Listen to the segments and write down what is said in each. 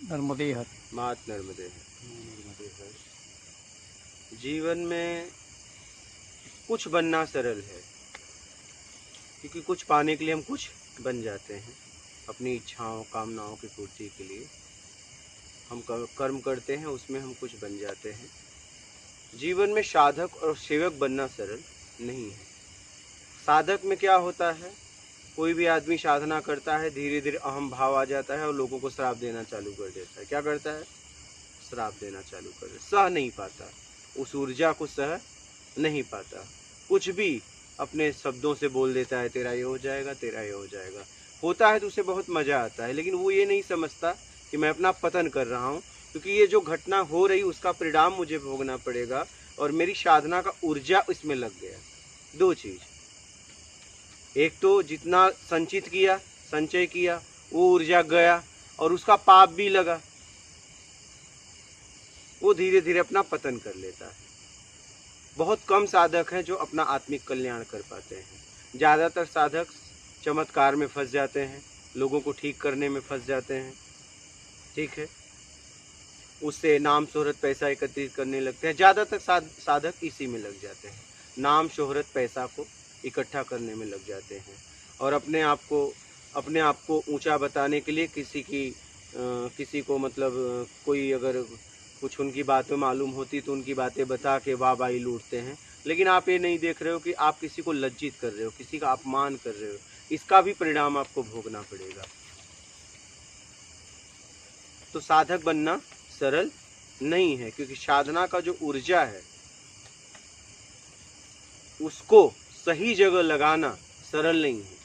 नर्मदे हर। मात नर्मदे हर। जीवन में कुछ बनना सरल है, क्योंकि कुछ पाने के लिए हम कुछ बन जाते हैं। अपनी इच्छाओं कामनाओं की पूर्ति के लिए हम कर्म करते हैं, उसमें हम कुछ बन जाते हैं। जीवन में साधक और सेवक बनना सरल नहीं है। साधक में क्या होता है, कोई भी आदमी साधना करता है, धीरे धीरे अहम भाव आ जाता है और लोगों को श्राप देना चालू कर देता है। क्या करता है? श्राप देना चालू कर देता है। सह नहीं पाता, उस ऊर्जा को सह नहीं पाता। कुछ भी अपने शब्दों से बोल देता है, तेरा ये हो जाएगा, तेरा ये हो जाएगा। होता है तो उसे बहुत मजा आता है, लेकिन वो ये नहीं समझता कि मैं अपना पतन कर रहा हूँ, क्योंकि ये जो घटना हो रही उसका परिणाम मुझे भोगना पड़ेगा और मेरी साधना का ऊर्जा इसमें लग गया। दो चीज, एक तो जितना संचित किया, संचय किया, वो ऊर्जा गया और उसका पाप भी लगा, वो धीरे धीरे अपना पतन कर लेता है। बहुत कम साधक हैं जो अपना आत्मिक कल्याण कर पाते हैं। ज़्यादातर साधक चमत्कार में फंस जाते हैं, लोगों को ठीक करने में फंस जाते हैं, ठीक है, उससे नाम शोहरत पैसा एकत्रित करने लगते हैं। ज़्यादातर साधक इसी में लग जाते हैं, नाम शोहरत पैसा को इकट्ठा करने में लग जाते हैं और अपने आप को ऊंचा बताने के लिए किसी को मतलब कोई अगर कुछ उनकी बातें मालूम होती तो उनकी बातें बता के वाहवाही लूटते हैं। लेकिन आप ये नहीं देख रहे हो कि आप किसी को लज्जित कर रहे हो, किसी का अपमान कर रहे हो, इसका भी परिणाम आपको भोगना पड़ेगा। तो साधक बनना सरल नहीं है, क्योंकि साधना का जो ऊर्जा है उसको सही जगह लगाना सरल नहीं है।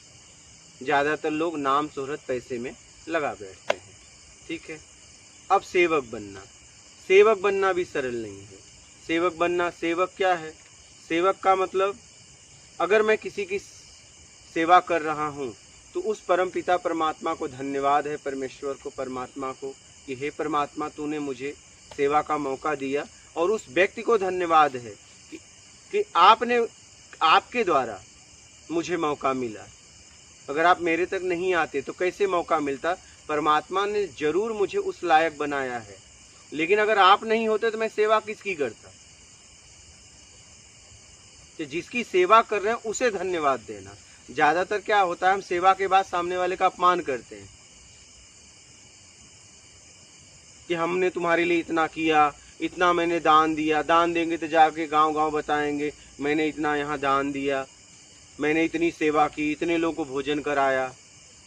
ज़्यादातर लोग नाम शोहरत पैसे में लगा बैठते हैं, ठीक है। अब सेवक बनना भी सरल नहीं है। सेवक क्या है? सेवक का मतलब, अगर मैं किसी की सेवा कर रहा हूँ तो उस परम पिता परमात्मा को धन्यवाद है, परमेश्वर को, परमात्मा को, कि हे परमात्मा तूने मुझे सेवा का मौका दिया, और उस व्यक्ति को धन्यवाद है कि आपके द्वारा मुझे मौका मिला। अगर आप मेरे तक नहीं आते तो कैसे मौका मिलता? परमात्मा ने जरूर मुझे उस लायक बनाया है, लेकिन अगर आप नहीं होते तो मैं सेवा किसकी करता? कि जिसकी सेवा कर रहे हैं उसे धन्यवाद देना। ज्यादातर क्या होता है, हम सेवा के बाद सामने वाले का अपमान करते हैं कि हमने तुम्हारे लिए इतना किया, इतना मैंने दान दिया। दान देंगे तो जाके गांव गांव बताएंगे, मैंने इतना यहाँ दान दिया, मैंने इतनी सेवा की, इतने लोगों को भोजन कराया।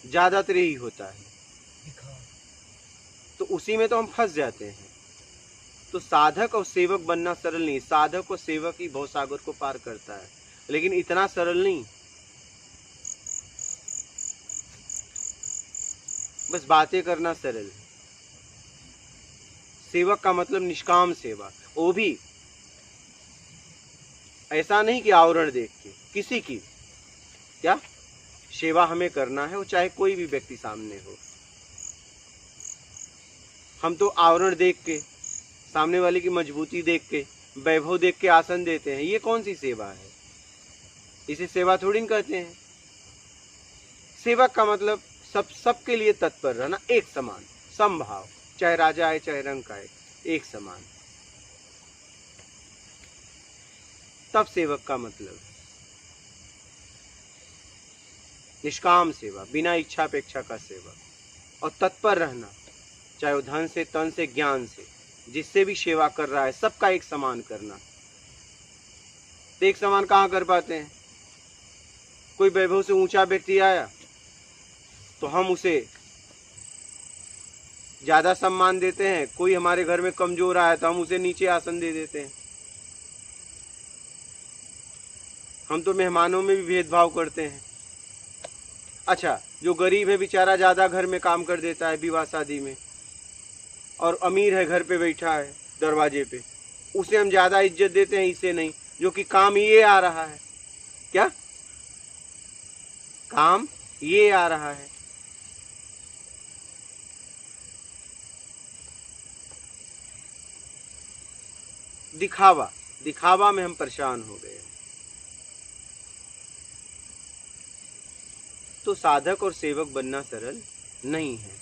ज्यादातर यही होता है, तो उसी में तो हम फंस जाते हैं। तो साधक और सेवक बनना सरल नहीं। साधक और सेवक ही भवसागर को पार करता है, लेकिन इतना सरल नहीं। बस बातें करना सरल है। सेवक का मतलब निष्काम सेवा, वो भी ऐसा नहीं कि आवरण देख के किसी की क्या सेवा हमें करना है, वो चाहे कोई भी व्यक्ति सामने हो। हम तो आवरण देख के, सामने वाले की मजबूती देख के, वैभव देख के आसन देते हैं। ये कौन सी सेवा है? इसे सेवा थोड़ी न कहते हैं। सेवक का मतलब सबके लिए तत्पर रहना, एक समान, समभाव, चाहे राजा आए चाहे रंक आए, एक समान, तब सेवक का मतलब निष्काम सेवा, बिना इच्छा अपेक्षा का सेवा। और तत्पर रहना, चाहे वो धन से, तन से, ज्ञान से, जिससे भी सेवा कर रहा है सबका एक समान करना। तो एक समान कहाँ कर पाते हैं? कोई वैभव से ऊंचा व्यक्ति आया तो हम उसे ज्यादा सम्मान देते हैं, कोई हमारे घर में कमजोर आया तो हम उसे नीचे आसन दे देते हैं। हम तो मेहमानों में भी भेदभाव करते हैं। अच्छा, जो गरीब है बेचारा ज्यादा घर में काम कर देता है विवाह शादी में, और अमीर है घर पे बैठा है दरवाजे पे, उसे हम ज्यादा इज्जत देते हैं, इसे नहीं, जो कि काम ये आ रहा है। क्या काम ये आ रहा है? दिखावा में हम परेशान हो गए। तो साधक और सेवक बनना सरल नहीं है।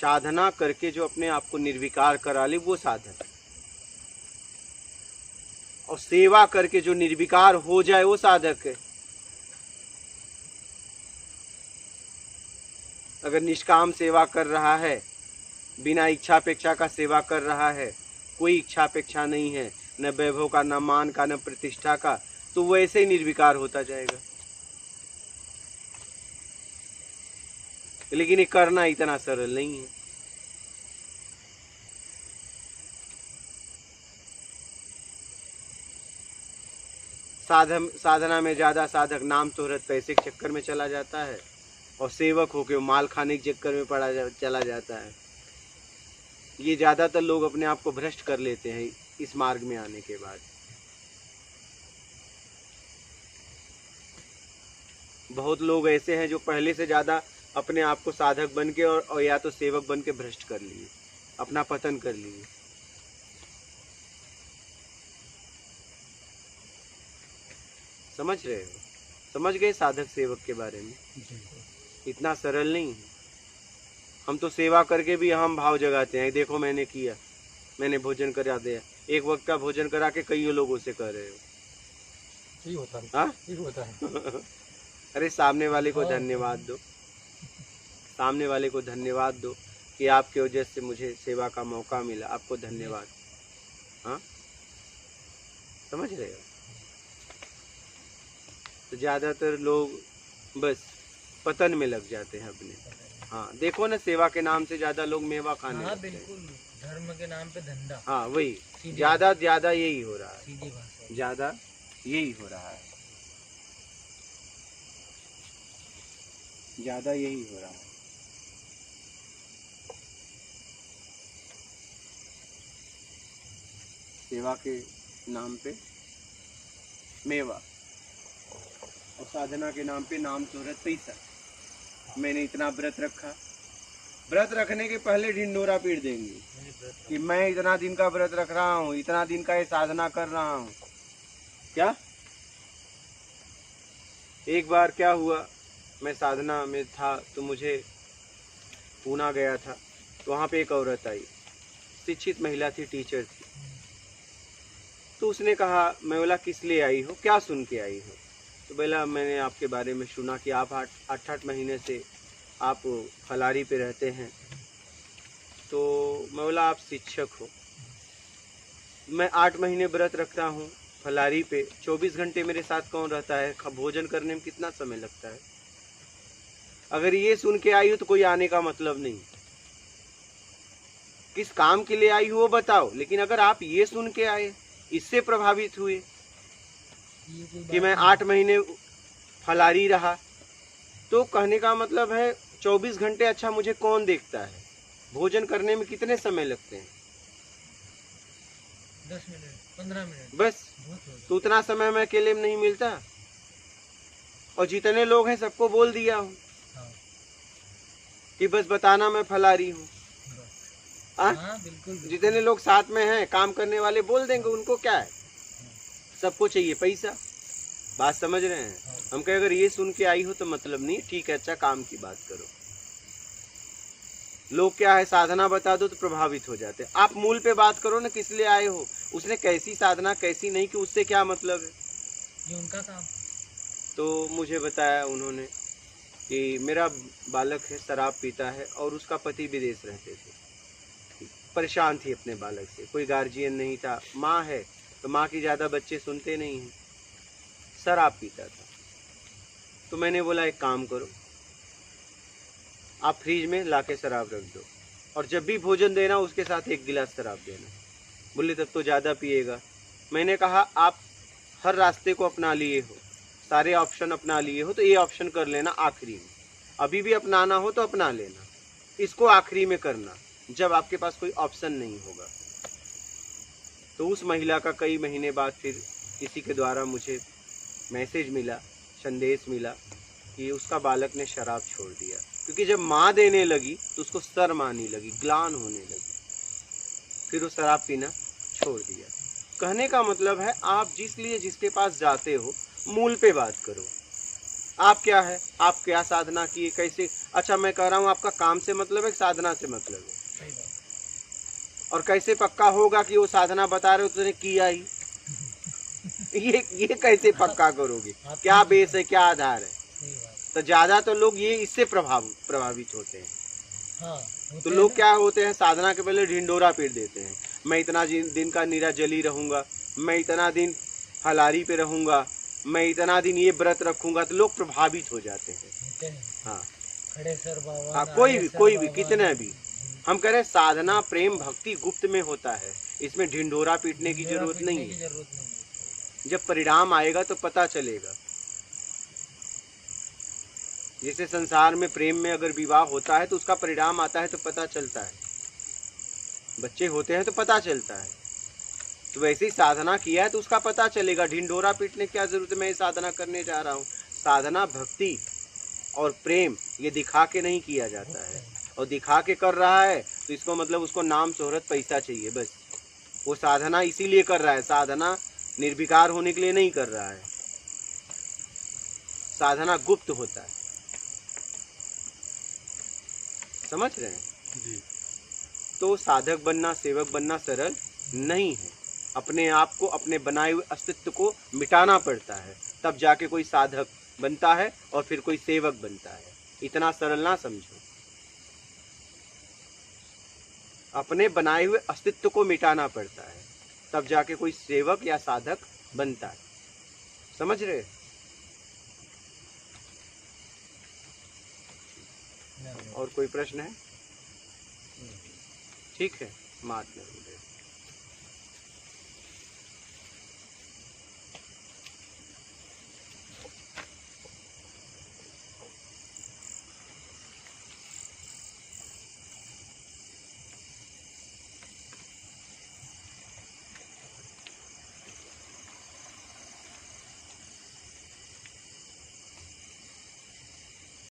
साधना करके जो अपने आप को निर्विकार करा ले वो साधक, और सेवा करके जो निर्विकार हो जाए वो साधक है। अगर निष्काम सेवा कर रहा है, बिना इच्छा अपेक्षा का सेवा कर रहा है, कोई इच्छा अपेक्षा नहीं है, न वैभव का, न मान का, न प्रतिष्ठा का, तो वो ऐसे ही निर्विकार होता जाएगा। लेकिन ये करना इतना सरल नहीं है। साधना में ज्यादा साधक नाम शोहरत पैसे के चक्कर में चला जाता है, और सेवक होके माल खाने के चक्कर में चला जाता है। ये ज्यादातर लोग अपने आप को भ्रष्ट कर लेते हैं इस मार्ग में आने के बाद। बहुत लोग ऐसे हैं जो पहले से ज्यादा अपने आप को साधक बन के और या तो सेवक बन के भ्रष्ट कर लिए, अपना पतन कर लिए। समझ रहे हो? समझ गए साधक सेवक के बारे में? इतना सरल नहीं है। हम तो सेवा करके भी अहम भाव जगाते हैं, देखो मैंने किया, मैंने भोजन करा दिया। एक वक्त का भोजन करा के कई लोगों से कर रहे हो। ठीक होता है, हाँ ठीक होता है। अरे सामने वाले को धन्यवाद दो, सामने वाले को धन्यवाद दो कि आपके वजह से मुझे सेवा का मौका मिला, आपको धन्यवाद। हाँ, समझ रहे हो? तो ज्यादातर लोग बस पतन में लग जाते हैं अपने। हाँ देखो ना, सेवा के नाम से ज्यादा लोग मेवा खाने हाँ लगते हैं। बिल्कुल, धर्म के नाम पे धंधा। हाँ वही, ज्यादा यही हो रहा है, सीधी भाषा, ज्यादा यही हो रहा है, ज्यादा यही हो रहा है। सेवा के नाम पे मेवा, और साधना के नाम पे नाम शोहरत पैसा। मैंने इतना व्रत रखा, व्रत रखने के पहले ढिंडोरा पीट देंगे कि मैं इतना दिन का व्रत रख रहा हूँ, इतना दिन का ये साधना कर रहा हूँ। क्या एक बार क्या हुआ, मैं साधना में था तो मुझे पूना गया था, तो वहाँ पे एक औरत आई, शिक्षित महिला थी, टीचर थी। तो उसने कहा, मैं बोला किस लिए आई हो, क्या सुन के आई हो? तो बोला मैंने आपके बारे में सुना कि आप 8 महीने से आप फलारी पे रहते हैं। तो मैं बोला आप शिक्षक हो, मैं 8 महीने व्रत रखता हूँ फलारी पे, 24 घंटे मेरे साथ कौन रहता है, भोजन करने में कितना समय लगता है? अगर ये सुन के आई हो तो कोई आने का मतलब नहीं। किस काम के लिए आई हो वो बताओ। लेकिन अगर आप ये सुन के आए, इससे प्रभावित हुए कि मैं 8 महीने फलारी रहा, तो कहने का मतलब है 24 घंटे अच्छा मुझे कौन देखता है, भोजन करने में कितने समय लगते हैं? 10 मिनट 15 मिनट बस। तो उतना समय मैं अकेले में नहीं मिलता, और जितने लोग हैं सबको बोल दिया हूँ कि बस बताना मैं फलारी हूँ। बिल्कुल। जितने लोग साथ में हैं काम करने वाले बोल देंगे, उनको क्या है, सबको चाहिए पैसा। बात समझ रहे हैं? हम कहे अगर ये सुन के आई हो तो मतलब नहीं, ठीक है अच्छा काम की बात करो। लोग क्या है, साधना बता दो तो प्रभावित हो जाते हैं। आप मूल पे बात करो ना, किस लिए आए हो, उसने कैसी साधना कैसी नहीं की, उससे क्या मतलब है, ये उनका काम। तो मुझे बताया उन्होंने कि मेरा बालक है, शराब पीता है, और उसका पति विदेश रहते थे, परेशान थी अपने बालक से, कोई गार्जियन नहीं था, माँ है तो माँ की ज़्यादा बच्चे सुनते नहीं हैं, शराब पीता था। तो मैंने बोला एक काम करो, आप फ्रिज में लाके शराब रख दो, और जब भी भोजन देना उसके साथ 1 गिलास शराब देना। बोले तब तो ज़्यादा पिएगा। मैंने कहा आप हर रास्ते को अपना लिए हो, सारे ऑप्शन अपना लिए हो, तो ये ऑप्शन कर लेना आखिरी में, अभी भी अपनाना हो तो अपना लेना, इसको आखिरी में करना जब आपके पास कोई ऑप्शन नहीं होगा। तो उस महिला का कई महीने बाद फिर किसी के द्वारा मुझे मैसेज मिला, संदेश मिला कि उसका बालक ने शराब छोड़ दिया, क्योंकि जब माँ देने लगी तो उसको शर्म आने लगी, ग्लान होने लगी, फिर वो शराब पीना छोड़ दिया। कहने का मतलब है आप जिसके पास जाते हो मूल पे बात करो। आप क्या है, आप क्या साधना किए, कैसे? अच्छा मैं कह रहा हूँ आपका काम से मतलब है, साधना से मतलब है? सही बात। और कैसे पक्का होगा कि वो साधना बता रहे हो तुमने किया ही? ये कैसे पक्का करोगे? क्या बेस है, क्या आधार है? सही बात। तो ज्यादा तो लोग ये इससे प्रभावित होते हैं। हाँ तो होते लोग हैं क्या होते हैं, साधना के पहले ढिंडोरा पीट देते हैं, मैं इतना दिन का निराजली रहूंगा, मैं इतना दिन हलारी पे रहूंगा, मैं इतना दिन ये व्रत रखूंगा, तो लोग प्रभावित हो जाते हैं। होते हैं। हाँ खड़े सर बाबा, हाँ, नाड़े सर कोई भी बाबा, कितना भी हम कह रहे हैं, साधना प्रेम भक्ति गुप्त में होता है, इसमें ढिंडोरा पीटने की ढिंढोरा जरूरत पीटने नहीं की है। जरूरत नहीं है। जब परिणाम आएगा तो पता चलेगा। जैसे संसार में प्रेम में अगर विवाह होता है तो उसका परिणाम आता है तो पता चलता है, बच्चे होते हैं तो पता चलता है। तो वैसे ही साधना किया है तो उसका पता चलेगा। ढिंडोरा पीटने की क्या जरूरत है, मैं साधना करने जा रहा हूँ। साधना भक्ति और प्रेम ये दिखा के नहीं किया जाता है, और दिखा के कर रहा है तो इसको मतलब उसको नाम शोहरत पैसा चाहिए बस। वो साधना इसीलिए कर रहा है, साधना निर्विकार होने के लिए नहीं कर रहा है। साधना गुप्त होता है, समझ रहे हैं? जी। तो साधक बनना सेवक बनना सरल नहीं है। अपने आप को, अपने बनाए हुए अस्तित्व को मिटाना पड़ता है, तब जाके कोई साधक बनता है और फिर कोई सेवक बनता है। इतना सरल ना समझो। अपने बनाए हुए अस्तित्व को मिटाना पड़ता है, तब जाके कोई सेवक या साधक बनता है। समझ रहे? और कोई प्रश्न है? ठीक है, मात नहीं।